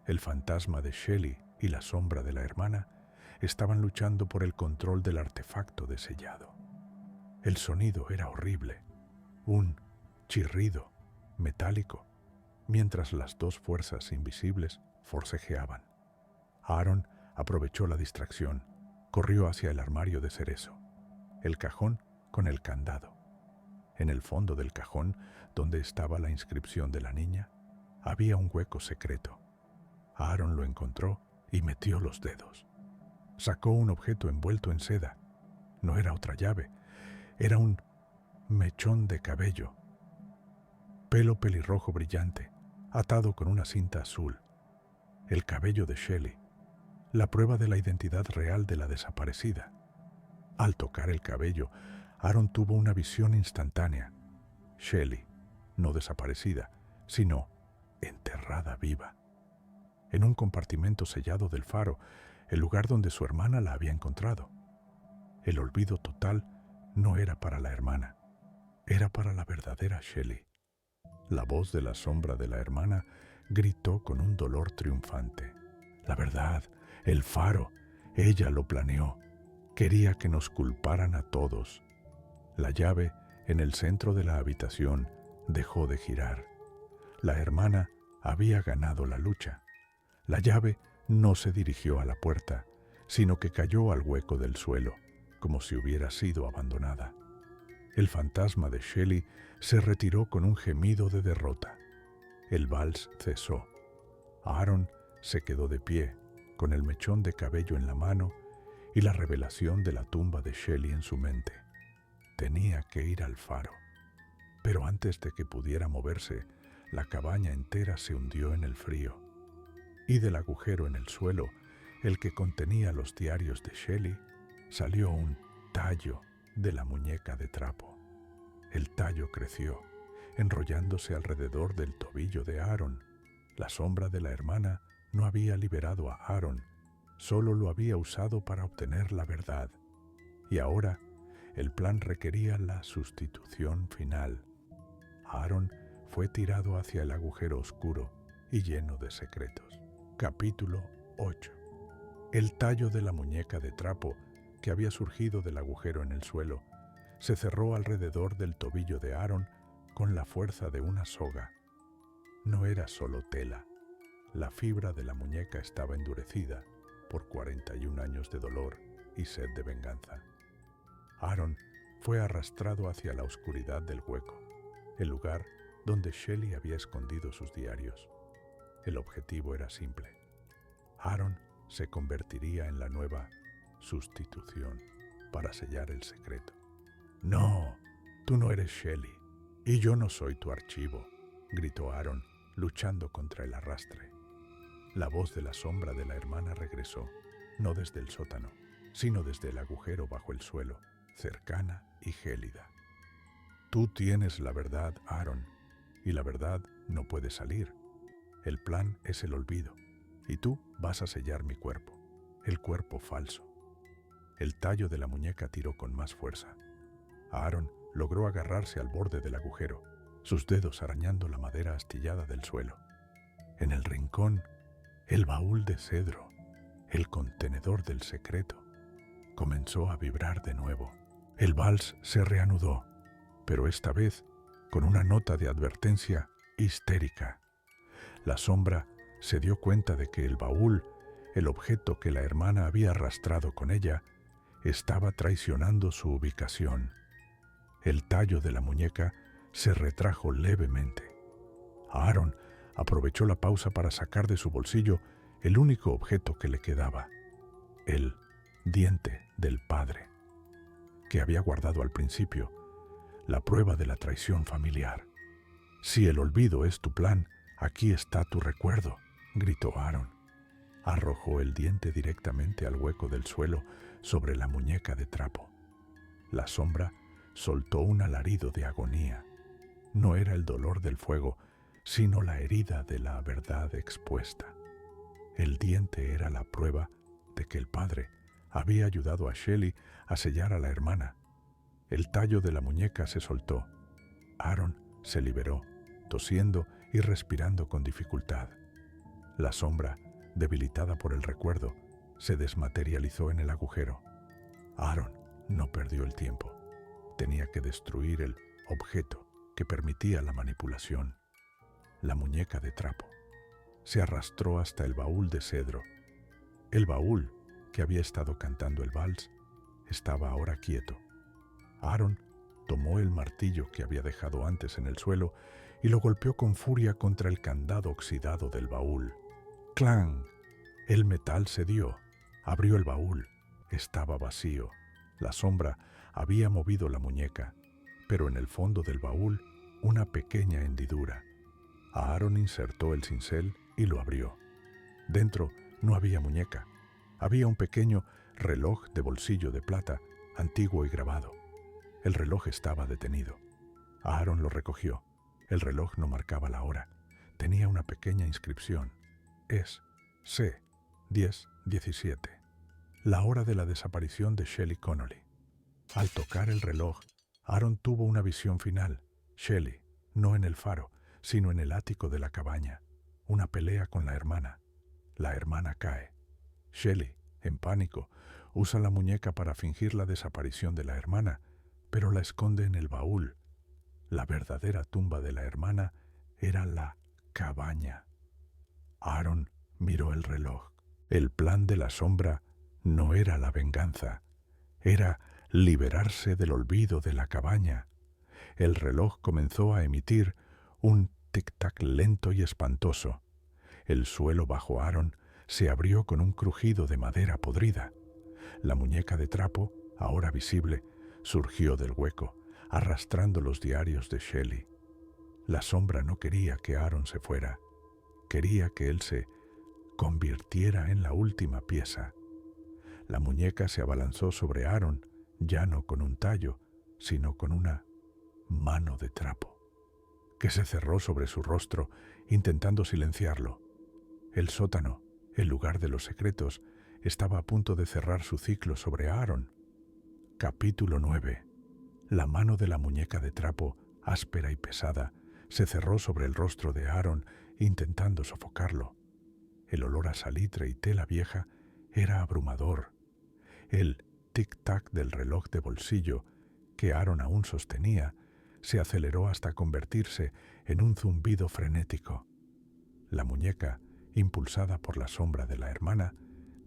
El fantasma de Shelley y la sombra de la hermana estaban luchando por el control del artefacto de sellado. El sonido era horrible, un chirrido metálico, mientras las dos fuerzas invisibles forcejeaban. Aaron aprovechó la distracción, corrió hacia el armario de cerezo, el cajón con el candado. En el fondo del cajón, donde estaba la inscripción de la niña, había un hueco secreto. Aaron lo encontró y metió los dedos. Sacó un objeto envuelto en seda. No era otra llave, era un mechón de cabello. Pelo pelirrojo brillante, atado con una cinta azul. El cabello de Shelley, la prueba de la identidad real de la desaparecida. Al tocar el cabello, Aaron tuvo una visión instantánea. Shelley, no desaparecida, sino enterrada viva. En un compartimento sellado del faro, el lugar donde su hermana la había encontrado. El olvido total no era para la hermana, era para la verdadera Shelley. La voz de la sombra de la hermana gritó con un dolor triunfante. La verdad, el faro, ella lo planeó. Quería que nos culparan a todos. La llave, en el centro de la habitación, dejó de girar. La hermana había ganado la lucha. La llave no se dirigió a la puerta, sino que cayó al hueco del suelo, como si hubiera sido abandonada. El fantasma de Shelley se retiró con un gemido de derrota. El vals cesó. Aaron se quedó de pie, con el mechón de cabello en la mano y la revelación de la tumba de Shelley en su mente. Tenía que ir al faro. Pero antes de que pudiera moverse, la cabaña entera se hundió en el frío. Y del agujero en el suelo, el que contenía los diarios de Shelley, salió un tallo de la muñeca de trapo. El tallo creció, enrollándose alrededor del tobillo de Aaron. La sombra de la hermana no había liberado a Aaron, solo lo había usado para obtener la verdad. Y ahora el plan requería la sustitución final. Aaron fue tirado hacia el agujero oscuro y lleno de secretos. Capítulo 8. El tallo de la muñeca de trapo, que había surgido del agujero en el suelo, se cerró alrededor del tobillo de Aaron con la fuerza de una soga. No era solo tela. La fibra de la muñeca estaba endurecida por 41 años de dolor y sed de venganza. Aaron fue arrastrado hacia la oscuridad del hueco, el lugar donde Shelley había escondido sus diarios. El objetivo era simple. Aaron se convertiría en la nueva sustitución para sellar el secreto. «No, tú no eres Shelley, y yo no soy tu archivo», gritó Aaron, luchando contra el arrastre. La voz de la sombra de la hermana regresó, no desde el sótano, sino desde el agujero bajo el suelo, cercana y gélida. «Tú tienes la verdad, Aaron, y la verdad no puede salir. El plan es el olvido, y tú vas a sellar mi cuerpo, el cuerpo falso». El tallo de la muñeca tiró con más fuerza. Aaron logró agarrarse al borde del agujero, sus dedos arañando la madera astillada del suelo. En el rincón, el baúl de cedro, el contenedor del secreto, comenzó a vibrar de nuevo. El vals se reanudó, pero esta vez con una nota de advertencia histérica. La sombra se dio cuenta de que el baúl, el objeto que la hermana había arrastrado con ella, estaba traicionando su ubicación. El tallo de la muñeca se retrajo levemente. Aaron aprovechó la pausa para sacar de su bolsillo el único objeto que le quedaba, el diente del padre, que había guardado al principio, la prueba de la traición familiar. «Si el olvido es tu plan, aquí está tu recuerdo», gritó Aaron. Arrojó el diente directamente al hueco del suelo sobre la muñeca de trapo. La sombra soltó un alarido de agonía. No era el dolor del fuego, sino la herida de la verdad expuesta. El diente era la prueba de que el padre había ayudado a Shelley a sellar a la hermana. El tallo de la muñeca se soltó. Aaron se liberó, tosiendo y respirando con dificultad. La sombra, debilitada por el recuerdo, se desmaterializó en el agujero. Aaron no perdió el tiempo. Tenía que destruir el objeto que permitía la manipulación. La muñeca de trapo se arrastró hasta el baúl de cedro. El baúl, que había estado cantando el vals, estaba ahora quieto. Aaron tomó el martillo que había dejado antes en el suelo y lo golpeó con furia contra el candado oxidado del baúl. ¡Clang! El metal cedió. Abrió el baúl. Estaba vacío. La sombra había movido la muñeca, pero en el fondo del baúl una pequeña hendidura. Aaron insertó el cincel y lo abrió. Dentro no había muñeca. Había un pequeño reloj de bolsillo de plata, antiguo y grabado. El reloj estaba detenido. Aaron lo recogió. El reloj no marcaba la hora. Tenía una pequeña inscripción. Es C. 10:17. La hora de la desaparición de Shelley Connolly. Al tocar el reloj, Aaron tuvo una visión final. Shelley, no en el faro, sino en el ático de la cabaña. Una pelea con la hermana. La hermana cae. Shelley, en pánico, usa la muñeca para fingir la desaparición de la hermana, pero la esconde en el baúl. La verdadera tumba de la hermana era la cabaña. Aaron miró el reloj. El plan de la sombra No era la venganza, era liberarse del olvido de la cabaña. El reloj comenzó a emitir un tic-tac lento y espantoso. El suelo bajo Aaron se abrió con un crujido de madera podrida. La muñeca de trapo, ahora visible, surgió del hueco, arrastrando los diarios de Shelley. La sombra no quería que Aaron se fuera. Quería que él se convirtiera en la última pieza. La muñeca se abalanzó sobre Aaron, ya no con un tallo, sino con una mano de trapo, que se cerró sobre su rostro, intentando silenciarlo. El sótano, el lugar de los secretos, estaba a punto de cerrar su ciclo sobre Aaron. Capítulo 9. La mano de la muñeca de trapo, áspera y pesada, se cerró sobre el rostro de Aaron, intentando sofocarlo. El olor a salitre y tela vieja era abrumador. El tic-tac del reloj de bolsillo, que Aaron aún sostenía, se aceleró hasta convertirse en un zumbido frenético. La muñeca, impulsada por la sombra de la hermana,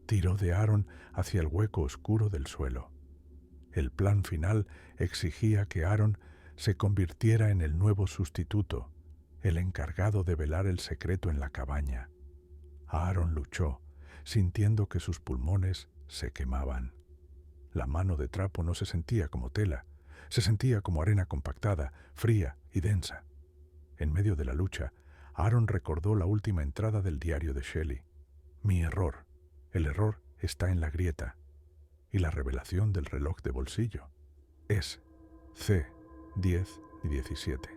tiró de Aaron hacia el hueco oscuro del suelo. El plan final exigía que Aaron se convirtiera en el nuevo sustituto, el encargado de velar el secreto en la cabaña. Aaron luchó, sintiendo que sus pulmones se quemaban. La mano de trapo no se sentía como tela, se sentía como arena compactada, fría y densa. En medio de la lucha, Aaron recordó la última entrada del diario de Shelley. Mi error. El error está en la grieta. Y la revelación del reloj de bolsillo. Es C. 10 y 17.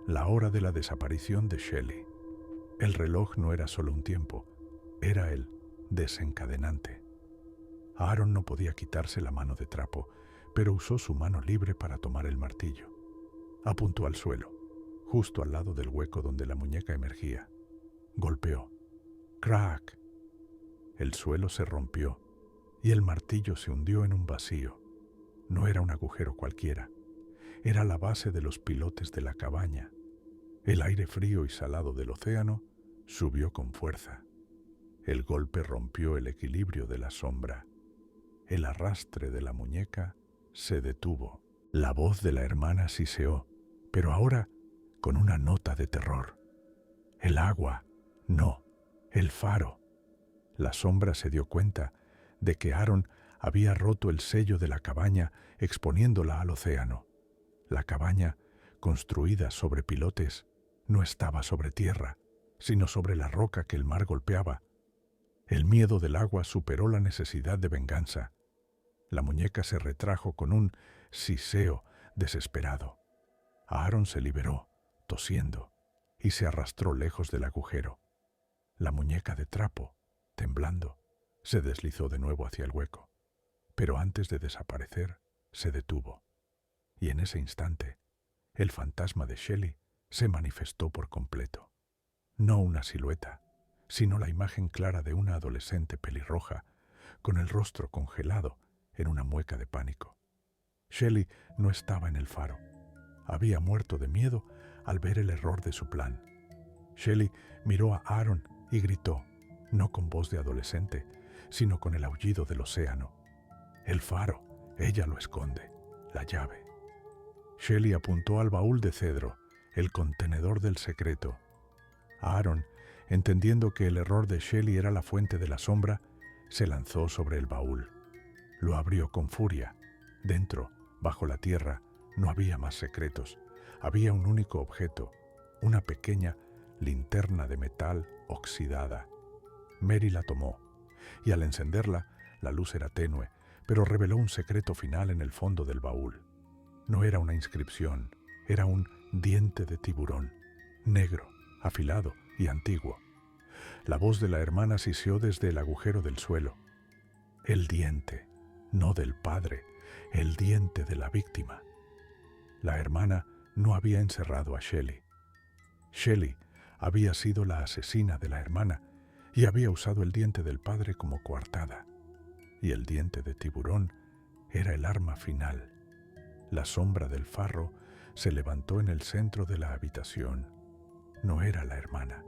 La hora de la desaparición de Shelley. El reloj no era solo un tiempo, era el desencadenante. Aaron no podía quitarse la mano de trapo, pero usó su mano libre para tomar el martillo. Apuntó al suelo, justo al lado del hueco donde la muñeca emergía. Golpeó. ¡Crack! El suelo se rompió y el martillo se hundió en un vacío. No era un agujero cualquiera. Era la base de los pilotes de la cabaña. El aire frío y salado del océano subió con fuerza. El golpe rompió el equilibrio de la sombra. El arrastre de la muñeca se detuvo. La voz de la hermana siseó, pero ahora con una nota de terror. El agua, no, el faro. La sombra se dio cuenta de que Aaron había roto el sello de la cabaña exponiéndola al océano. La cabaña, construida sobre pilotes, no estaba sobre tierra, sino sobre la roca que el mar golpeaba. El miedo del agua superó la necesidad de venganza. La muñeca se retrajo con un siseo desesperado. Aaron se liberó, tosiendo, y se arrastró lejos del agujero. La muñeca de trapo, temblando, se deslizó de nuevo hacia el hueco, pero antes de desaparecer, se detuvo. Y en ese instante, el fantasma de Shelley se manifestó por completo. No una silueta, sino la imagen clara de una adolescente pelirroja, con el rostro congelado en una mueca de pánico. Shelley no estaba en el faro. Había muerto de miedo al ver el error de su plan. Shelley miró a Aaron y gritó, no con voz de adolescente, sino con el aullido del océano. El faro, ella lo esconde, la llave. Shelley apuntó al baúl de cedro, el contenedor del secreto. Aaron, entendiendo que el error de Shelley era la fuente de la sombra, se lanzó sobre el baúl. Lo abrió con furia. Dentro, bajo la tierra, no había más secretos. Había un único objeto, una pequeña linterna de metal oxidada. Mary la tomó, y al encenderla, la luz era tenue, pero reveló un secreto final en el fondo del baúl. No era una inscripción, era un diente de tiburón, negro, afilado y antiguo. La voz de la hermana siseó desde el agujero del suelo. El diente, no del padre, el diente de la víctima. La hermana no había encerrado a Shelley. Shelley había sido la asesina de la hermana y había usado el diente del padre como coartada. Y el diente de tiburón era el arma final. La sombra del faro se levantó en el centro de la habitación. No era la hermana,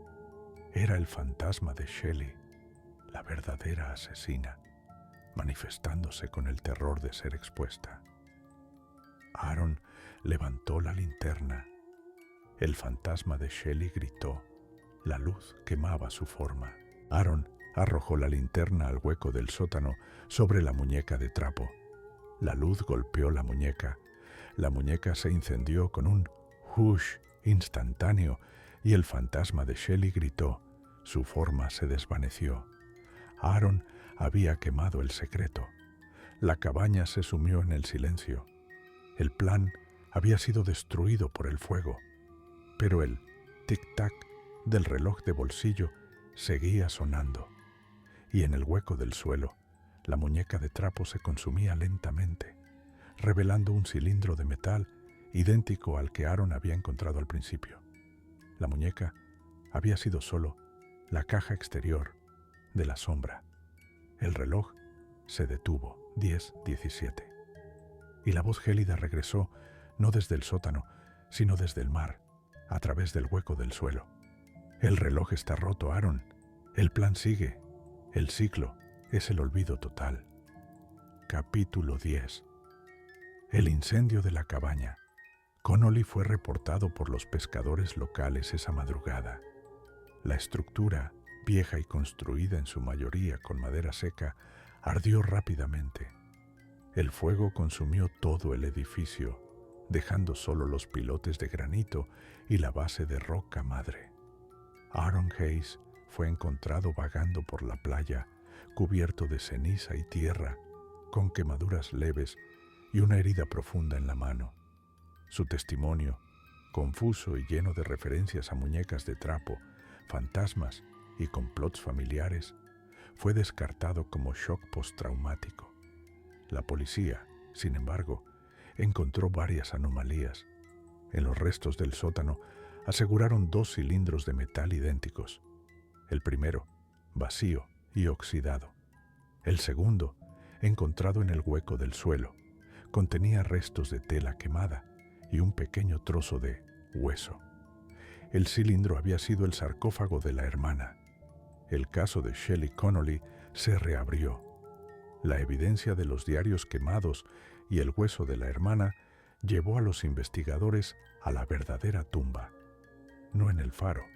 era el fantasma de Shelley, la verdadera asesina. manifestándose con el terror de ser expuesta. Aaron levantó la linterna. El fantasma de Shelley gritó. La luz quemaba su forma. Aaron arrojó la linterna al hueco del sótano sobre la muñeca de trapo. La luz golpeó la muñeca. La muñeca se incendió con un hush instantáneo y el fantasma de Shelley gritó. Su forma se desvaneció. Aaron había quemado el secreto. La cabaña se sumió en el silencio. El plan había sido destruido por el fuego, pero el tic-tac del reloj de bolsillo seguía sonando, y en el hueco del suelo, la muñeca de trapo se consumía lentamente, revelando un cilindro de metal idéntico al que Aaron había encontrado al principio. La muñeca había sido solo la caja exterior de la sombra. El reloj se detuvo, 10:17. Y la voz gélida regresó, no desde el sótano, sino desde el mar, a través del hueco del suelo. El reloj está roto, Aaron. El plan sigue. El ciclo es el olvido total. Capítulo 10. El incendio de la cabaña. Connolly fue reportado por los pescadores locales esa madrugada. La estructura, vieja y construida en su mayoría con madera seca, ardió rápidamente. El fuego consumió todo el edificio, dejando solo los pilotes de granito y la base de roca madre. Aaron Hayes fue encontrado vagando por la playa, cubierto de ceniza y tierra, con quemaduras leves y una herida profunda en la mano. Su testimonio, confuso y lleno de referencias a muñecas de trapo, fantasmas y complots familiares, fue descartado como shock postraumático. La policía, sin embargo, encontró varias anomalías. En los restos del sótano aseguraron 2 cilindros de metal idénticos. El primero, vacío y oxidado. El segundo, encontrado en el hueco del suelo, contenía restos de tela quemada y un pequeño trozo de hueso. El cilindro había sido el sarcófago de la hermana. El caso de Shelley Connolly se reabrió. La evidencia de los diarios quemados y el hueso de la hermana llevó a los investigadores a la verdadera tumba. No en el faro,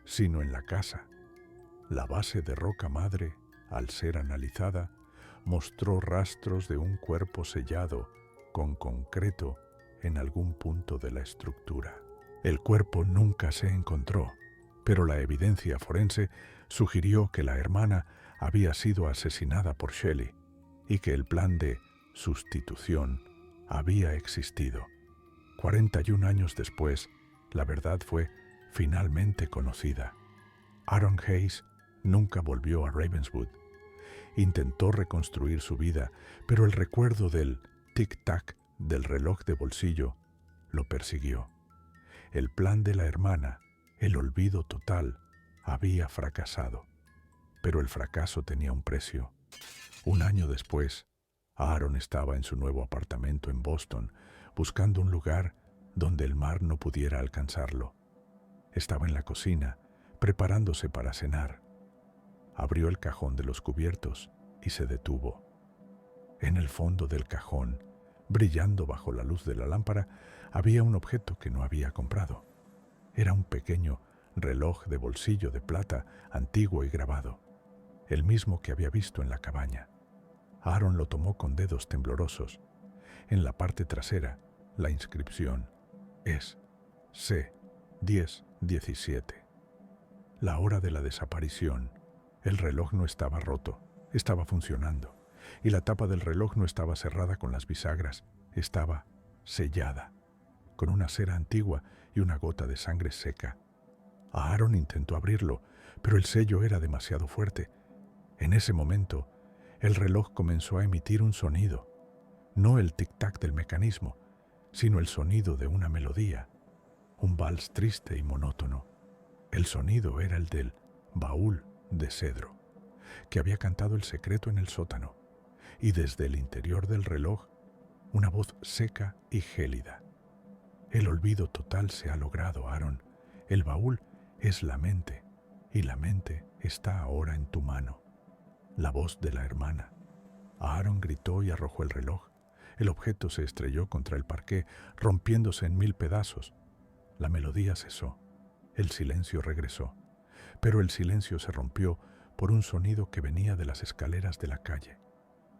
sino en la casa. La base de roca madre, al ser analizada, mostró rastros de un cuerpo sellado con concreto en algún punto de la estructura. El cuerpo nunca se encontró, pero la evidencia forense sugirió que la hermana había sido asesinada por Shelley y que el plan de sustitución había existido. 41 años después, la verdad fue finalmente conocida. Aaron Hayes nunca volvió a Ravenswood. Intentó reconstruir su vida, pero el recuerdo del tic-tac del reloj de bolsillo lo persiguió. El plan de la hermana, el olvido total, había fracasado. Pero el fracaso tenía un precio. Un año después, Aaron estaba en su nuevo apartamento en Boston, buscando un lugar donde el mar no pudiera alcanzarlo. Estaba en la cocina, preparándose para cenar. Abrió el cajón de los cubiertos y se detuvo. En el fondo del cajón, brillando bajo la luz de la lámpara, había un objeto que no había comprado. Era un pequeño reloj de bolsillo de plata, antiguo y grabado, el mismo que había visto en la cabaña. Aaron lo tomó con dedos temblorosos. En la parte trasera, la inscripción es C1017. La hora de la desaparición. El reloj no estaba roto, estaba funcionando, y la tapa del reloj no estaba cerrada con las bisagras, estaba sellada, con una cera antigua y una gota de sangre seca. Aaron intentó abrirlo, pero el sello era demasiado fuerte. En ese momento, el reloj comenzó a emitir un sonido, no el tic-tac del mecanismo, sino el sonido de una melodía, un vals triste y monótono. El sonido era el del baúl de cedro, que había cantado el secreto en el sótano, y desde el interior del reloj, una voz seca y gélida. El olvido total se ha logrado, Aaron. El baúl es la mente, y la mente está ahora en tu mano. La voz de la hermana. Aaron gritó y arrojó el reloj. El objeto se estrelló contra el parqué, rompiéndose en 1000 pedazos. La melodía cesó. El silencio regresó. Pero el silencio se rompió por un sonido que venía de las escaleras de la calle.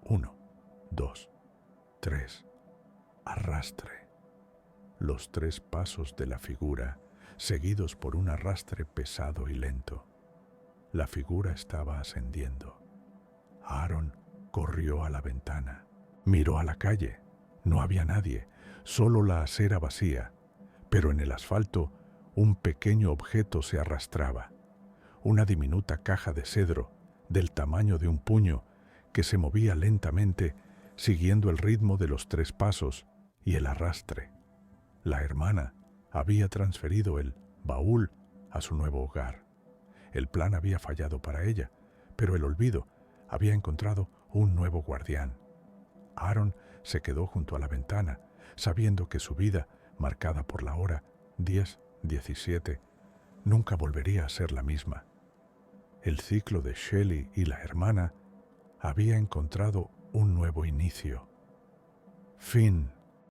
1, 2, 3. Arrastre. Los 3 pasos de la figura, seguidos por un arrastre pesado y lento. La figura estaba ascendiendo. Aaron corrió a la ventana. Miró a la calle. No había nadie, solo la acera vacía. Pero en el asfalto, un pequeño objeto se arrastraba. Una diminuta caja de cedro, del tamaño de un puño, que se movía lentamente, siguiendo el ritmo de los 3 pasos y el arrastre. La hermana había transferido el baúl a su nuevo hogar. El plan había fallado para ella, pero el olvido había encontrado un nuevo guardián. Aaron se quedó junto a la ventana, sabiendo que su vida, marcada por la hora 10:17, nunca volvería a ser la misma. El ciclo de Shelley y la hermana había encontrado un nuevo inicio. Fin.